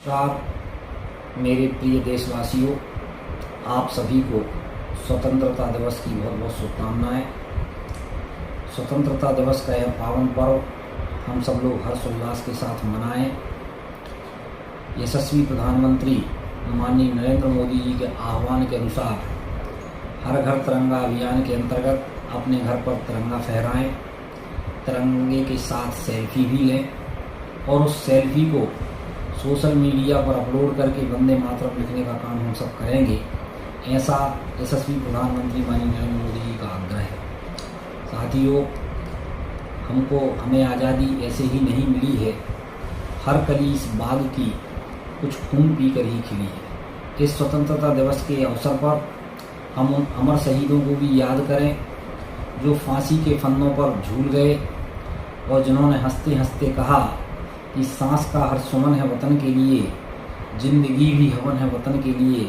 नमस्कार मेरे प्रिय देशवासियों, आप सभी को स्वतंत्रता दिवस की बहुत बहुत शुभकामनाएं। स्वतंत्रता दिवस का यह पावन पर्व हम सब लोग हर्षोल्लास के साथ मनाएं। यशस्वी प्रधानमंत्री माननीय नरेंद्र मोदी जी के आह्वान के अनुसार हर घर तिरंगा अभियान के अंतर्गत अपने घर पर तिरंगा फहराएं, तिरंगे के साथ सेल्फी भी लें और उस सेल्फी को सोशल मीडिया पर अपलोड करके वंदे मातरम लिखने का काम हम सब करेंगे। ऐसा यशस्वी प्रधानमंत्री माननीय नरेंद्र मोदी जी का आग्रह है। साथियों, हमें आज़ादी ऐसे ही नहीं मिली है। हर कली इस बाग की कुछ खून पी कर ही खिली है। इस स्वतंत्रता दिवस के अवसर पर हम उन अमर शहीदों को भी याद करें जो फांसी के फंदों पर झूल गए और जिन्होंने हंसते हंसते कहा कि सांस का हर सुमन है वतन के लिए, जिंदगी भी हवन है वतन के लिए,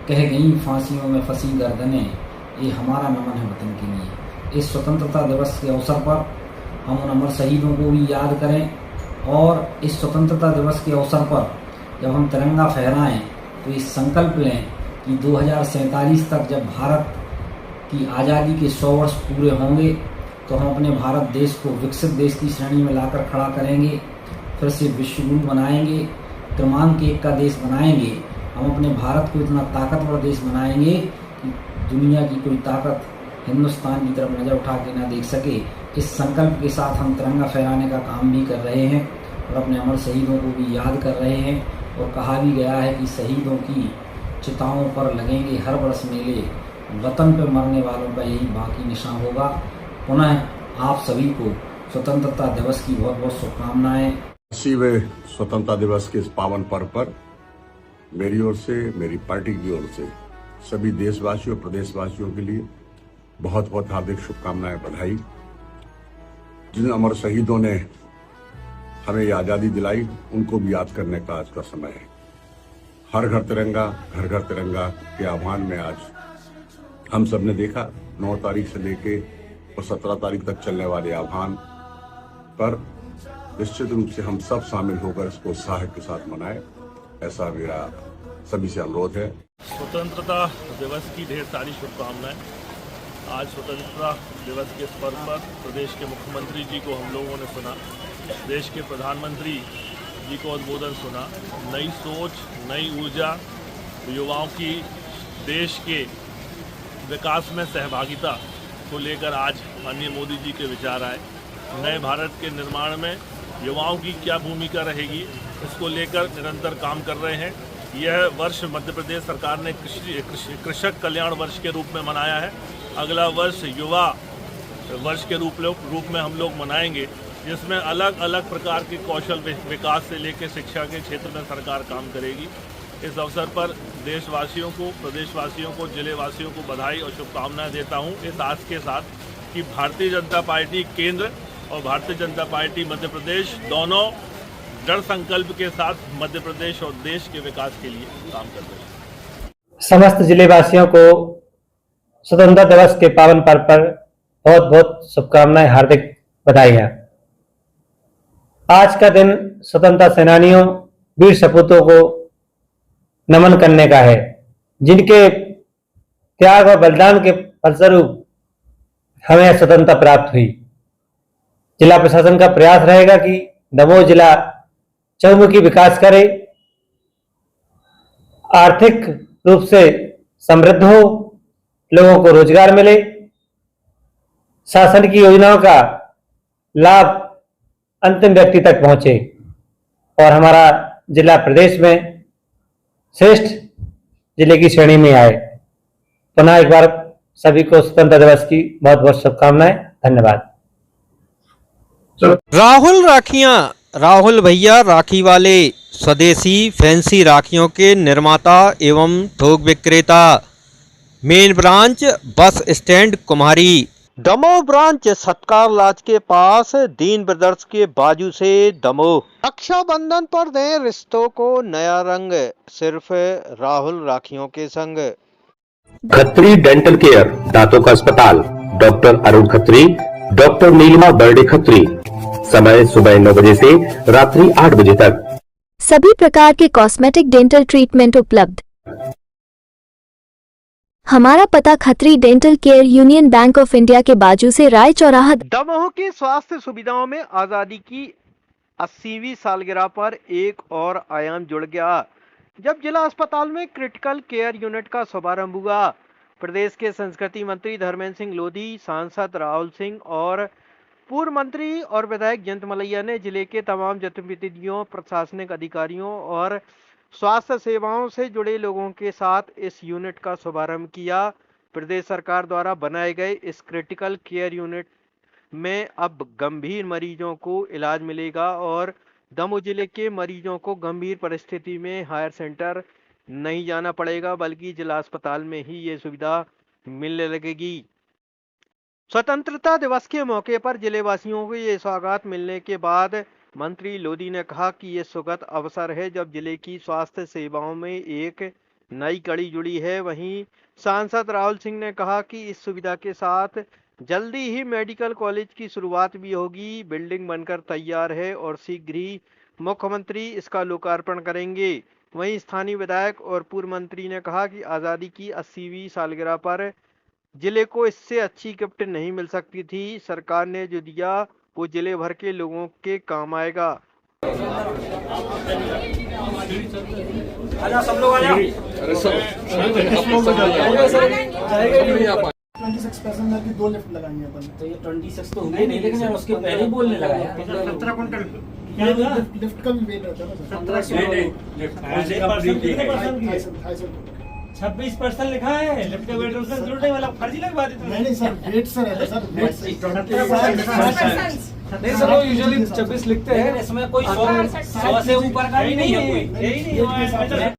कह गई फांसियों में फंसी गर्दनें, ये हमारा नमन है वतन के लिए। इस स्वतंत्रता दिवस के अवसर पर हम उन अमर शहीदों को भी याद करें और इस स्वतंत्रता दिवस के अवसर पर जब हम तिरंगा फहराएं तो ये संकल्प लें कि 2047 तक जब भारत की आज़ादी के 100 वर्ष पूरे होंगे तो हम अपने भारत देश को विकसित देश की श्रेणी में लाकर खड़ा करेंगे, फिर से विश्वगुरु बनाएंगे, क्रमांक 1 का देश बनाएंगे। हम अपने भारत को इतना ताकतवर देश बनाएंगे कि दुनिया की कोई ताकत हिंदुस्तान की तरफ नज़र उठा के ना देख सके। इस संकल्प के साथ हम तिरंगा फहराने का काम भी कर रहे हैं और अपने अमर शहीदों को भी याद कर रहे हैं। और कहा भी गया है कि शहीदों की चिताओं पर लगेंगे हर वर्ष मेले, वतन पर मरने वालों का यही बाकी निशान होगा। पुनः आप सभी को स्वतंत्रता दिवस की बहुत बहुत शुभकामनाएं। 80वें स्वतंत्रता दिवस के इस पावन पर्व पर मेरी ओर से, मेरी पार्टी की ओर से सभी देशवासियों, प्रदेशवासियों के लिए बहुत बहुत हार्दिक शुभकामनाएं, बधाई। जिन अमर शहीदों ने हमें ये आज़ादी दिलाई, उनको भी याद करने का आज का समय है। हर घर तिरंगा, घर घर तिरंगा के आह्वान में आज हम सब ने देखा 9 तारीख से लेके और 17 तारीख तक चलने वाले आह्वान पर निश्चित रूप से हम सब शामिल होकर इसको उत्साह के साथ मनाएं, ऐसा मेरा सभी से अनुरोध है। स्वतंत्रता दिवस की ढेर सारी शुभकामनाएं। आज स्वतंत्रता दिवस के इस पर्व पर प्रदेश के मुख्यमंत्री जी को हम लोगों ने सुना, देश के प्रधानमंत्री जी को उद्बोधन सुना। नई सोच, नई ऊर्जा, युवाओं की देश के विकास में सहभागिता को लेकर आज माननीय मोदी जी के विचार आए। नए भारत के निर्माण में युवाओं की क्या भूमिका रहेगी, इसको लेकर निरंतर काम कर रहे हैं। यह वर्ष मध्य प्रदेश सरकार ने कृषक कल्याण वर्ष के रूप में मनाया है। अगला वर्ष युवा वर्ष के रूप में हम लोग मनाएंगे, जिसमें अलग अलग प्रकार के कौशल विकास से लेकर शिक्षा के क्षेत्र में सरकार काम करेगी। इस अवसर पर देशवासियों को, प्रदेशवासियों को, जिलेवासियों को बधाई और शुभकामनाएं देता हूं, इस आस के साथ कि भारतीय जनता पार्टी केंद्र और भारतीय जनता पार्टी मध्य प्रदेश दोनों दृढ़ संकल्प के साथ मध्य प्रदेश और देश के विकास के लिए काम कर रहे हैं। समस्त जिलेवासियों को स्वतंत्रता दिवस के पावन पर्व पर बहुत बहुत शुभकामनाएं, हार्दिक बधाइयां। आज का दिन स्वतंत्रता सेनानियों, वीर सपूतों को नमन करने का है, जिनके त्याग और बलिदान के फलस्वरूप हमें स्वतंत्रता प्राप्त हुई। जिला प्रशासन का प्रयास रहेगा कि दमोह जिला चहुमुखी विकास करे, आर्थिक रूप से समृद्ध हो, लोगों को रोजगार मिले, शासन की योजनाओं का लाभ अंतिम व्यक्ति तक पहुंचे और हमारा जिला प्रदेश में श्रेष्ठ जिले की श्रेणी में आए। पुनः एक बार सभी को स्वतंत्रता दिवस की बहुत बहुत शुभकामनाएं। धन्यवाद। राहुल राखियां, राहुल भैया राखी वाले, स्वदेशी फैंसी राखियों के निर्माता एवं थोक विक्रेता। मेन ब्रांच बस स्टैंड कुम्हारी, दमोह ब्रांच सत्कार लाज के पास, दीन ब्रदर्स के बाजू से दमोह। रक्षाबंधन पर दें रिश्तों को नया रंग, सिर्फ राहुल राखियों के संग। खत्री डेंटल केयर, दांतों का अस्पताल, डॉक्टर अरुण खत्री, डॉक्टर नीलिमा बर्डे खत्री। समय सुबह 9 बजे से रात्रि 8 बजे तक। सभी प्रकार के कॉस्मेटिक डेंटल ट्रीटमेंट उपलब्ध। हमारा पता Khatri dental care union bank of India के बाजू से राय चौराहा। दमोह की स्वास्थ्य सुविधाओं में आज़ादी की 80वीं सालगिरह पर एक और आयाम जुड़ गया जब जिला अस्पताल में क्रिटिकल केयर यूनिट का शुभारंभ हुआ। प्रदेश के संस्कृति मंत्री धर्मेंद्र सिंह लोधी, सांसद राहुल सिंह और पूर्व मंत्री और विधायक जयंत मलैया ने जिले के तमाम जनप्रतिनिधियों, प्रशासनिक अधिकारियों और स्वास्थ्य सेवाओं से जुड़े लोगों के साथ इस यूनिट का शुभारंभ किया। प्रदेश सरकार द्वारा बनाए गए इस क्रिटिकल केयर यूनिट में अब गंभीर मरीजों को इलाज मिलेगा और दमोह जिले के मरीजों को गंभीर परिस्थिति में हायर सेंटर नहीं जाना पड़ेगा, बल्कि जिला अस्पताल में ही ये सुविधा मिलने लगेगी। स्वतंत्रता दिवस के मौके पर जिले वासियों को ये सौगात मिलने के बाद मंत्री लोधी ने कहा कि ये सुखद अवसर है जब जिले की स्वास्थ्य सेवाओं में एक नई कड़ी जुड़ी है। वहीं सांसद राहुल सिंह ने कहा कि इस सुविधा के साथ जल्दी ही मेडिकल कॉलेज की शुरुआत भी होगी। बिल्डिंग बनकर तैयार है और शीघ्र ही मुख्यमंत्री इसका लोकार्पण करेंगे। वहीं स्थानीय विधायक और पूर्व मंत्री ने कहा कि आज़ादी की 80वीं सालगिरह पर जिले को इससे अच्छी गिफ्ट नहीं मिल सकती थी। सरकार ने जो दिया वो जिले भर के लोगों के काम आएगा। सब लोग आ जाओ। 26 पैसेंजर की 2 लिफ्ट लगाएंगे अपन। तो ये 26 तो हुए नहीं, लेकिन यार उसके पहले ही बोलने लगा यार। 17 क्विंटल लिफ्ट का भी वेट रहता है ना सर। 26% लिखा है, लिफ्ट का वेट उसमें जरूर नहीं, वाला फर्जी लगवा दी तुमने। नहीं सर, वेट से रहता है सर, वेट से। नहीं सर, वो यूजुअली 26 लिखते हैं, इसमें कोई 100 से ऊपर का भी नहीं है कोई। यही नहीं है।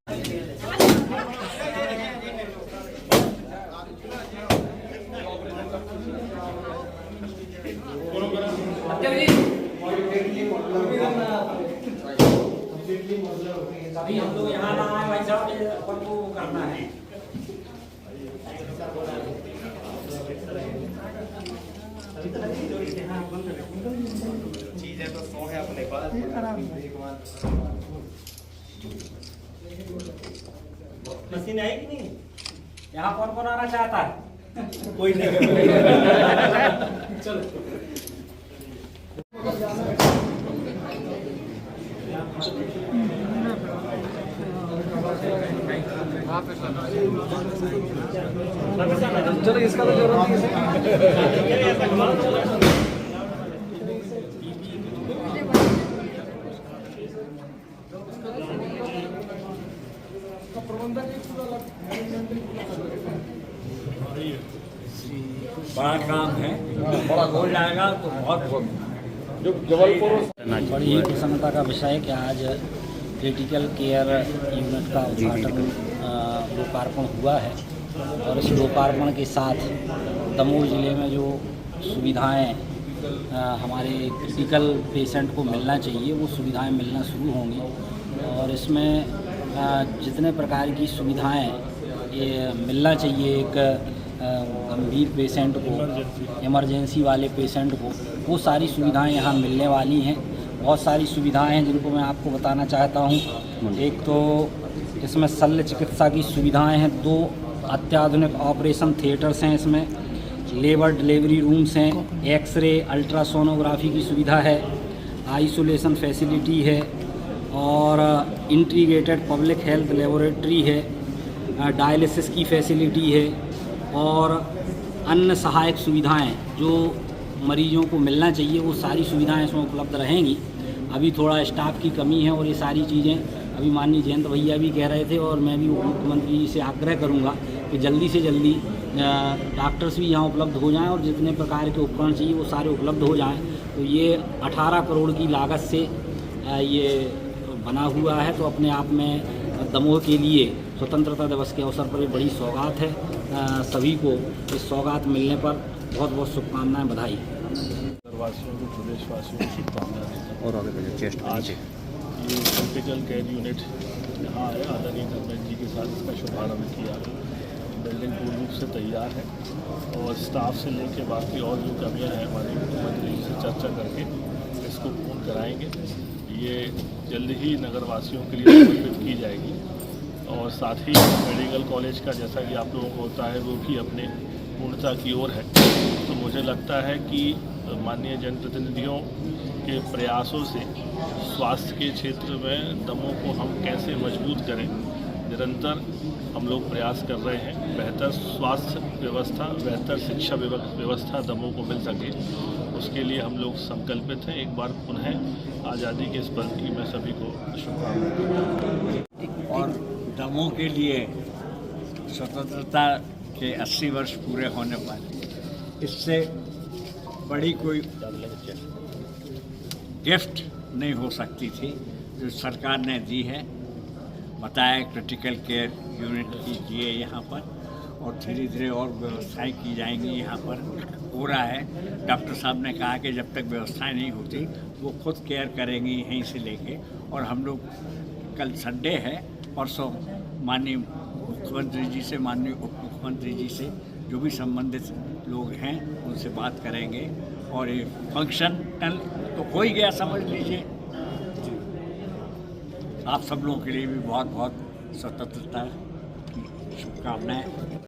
अभी हम लोग यहाँ ना आए भाई साहब, अपन को करना है। चीजें तो 100 है अपने पास। मशीन आई कि नहीं? यहाँ कौन कौन आना चाहता है? कोई नहीं। चलो चलो, इसका तो जरूरत नहीं है। बड़ा काम है, बड़ा हो जाएगा तो बहुत जो जबलपुर। बड़ी ही प्रसन्नता का विषय है कि आज क्रिटिकल केयर यूनिट का उद्घाटन लोकार्पण हुआ है और इस लोकार्पण के साथ दमोह जिले में जो सुविधाएं हमारे क्रिटिकल पेशेंट को मिलना चाहिए वो सुविधाएं मिलना शुरू होंगी और इसमें जितने प्रकार की सुविधाएं ये मिलना चाहिए एक गंभीर पेशेंट को, इमरजेंसी वाले पेशेंट को, वो सारी सुविधाएं यहाँ मिलने वाली हैं। बहुत सारी सुविधाएं हैं जिनको मैं आपको बताना चाहता हूँ। एक तो इसमें शल्य चिकित्सा की सुविधाएं हैं, 2 अत्याधुनिक ऑपरेशन थिएटर्स हैं, इसमें लेबर डिलीवरी रूम्स हैं, एक्सरे अल्ट्रासोनोग्राफी की सुविधा है, आइसोलेशन फैसिलिटी है और इंटीग्रेटेड पब्लिक हेल्थ लेबोरेटरी है, डायलिसिस की फैसिलिटी है और अन्य सहायक सुविधाएं जो मरीजों को मिलना चाहिए वो सारी सुविधाएं इसमें उपलब्ध रहेंगी। अभी थोड़ा स्टाफ की कमी है और ये सारी चीज़ें अभी माननीय जयंत भैया भी कह रहे थे और मैं भी मुख्यमंत्री जी से आग्रह करूंगा कि जल्दी से जल्दी डॉक्टर्स भी यहाँ उपलब्ध हो जाएं और जितने प्रकार के उपकरण चाहिए वो सारे उपलब्ध हो जाएं। तो ये 18 करोड़ की लागत से ये बना हुआ है, तो अपने आप में दमोह के लिए स्वतंत्रता दिवस के अवसर पर ये बड़ी सौगात है। सभी को इस सौगात मिलने पर बहुत बहुत शुभकामनाएं, बधाई। वासियों को, प्रदेशवासियों को शुभकामनाएं। और आगे चेस्ट आज ये क्रिटिकल केयर यूनिट यहाँ आया, आदरणीय धर्मेंद्र जी के साथ इसका शुभारम्भ किया। बिल्डिंग पूर्ण रूप से तैयार है और स्टाफ से लेकर बाकी और जो कमियाँ हैं हमारे मुख्यमंत्री जी से चर्चा करके इसको पूर्ण कराएंगे। ये जल्द ही नगरवासियों के लिए समर्पित की जाएगी। और साथ ही मेडिकल कॉलेज का जैसा कि आप लोगों को होता है वो भी अपने पूर्णता की ओर है। तो मुझे लगता है कि माननीय जनप्रतिनिधियों के प्रयासों से स्वास्थ्य के क्षेत्र में दमों को हम कैसे मजबूत करें, निरंतर हम लोग प्रयास कर रहे हैं। बेहतर स्वास्थ्य व्यवस्था, बेहतर शिक्षा व्यवस्था दमों को मिल सके, उसके लिए हम लोग संकल्पित हैं। एक बार पुनः आज़ादी के इस पर्व की मैं सभी को शुभकामनाएं। और दमों के लिए स्वतंत्रता के 80 वर्ष पूरे होने वाले, इससे बड़ी कोई गिफ्ट नहीं हो सकती थी जो सरकार ने दी है। बताया क्रिटिकल केयर यूनिट कीजिए यहाँ पर, और धीरे धीरे और व्यवस्थाएं की जाएंगी। यहाँ पर हो रहा है। डॉक्टर साहब ने कहा कि जब तक व्यवस्थाएं नहीं होती वो खुद केयर करेंगी यहीं से लेके। और हम लोग कल संडे है, परसों माननीय मुख्यमंत्री जी से, माननीय उप मुख्यमंत्री जी से, जो भी संबंधित लोग हैं उनसे बात करेंगे। और ये फंक्शनल तो हो ही गया समझ लीजिए। आप सब लोगों के लिए भी बहुत बहुत स्वतंत्रता की शुभकामनाएं।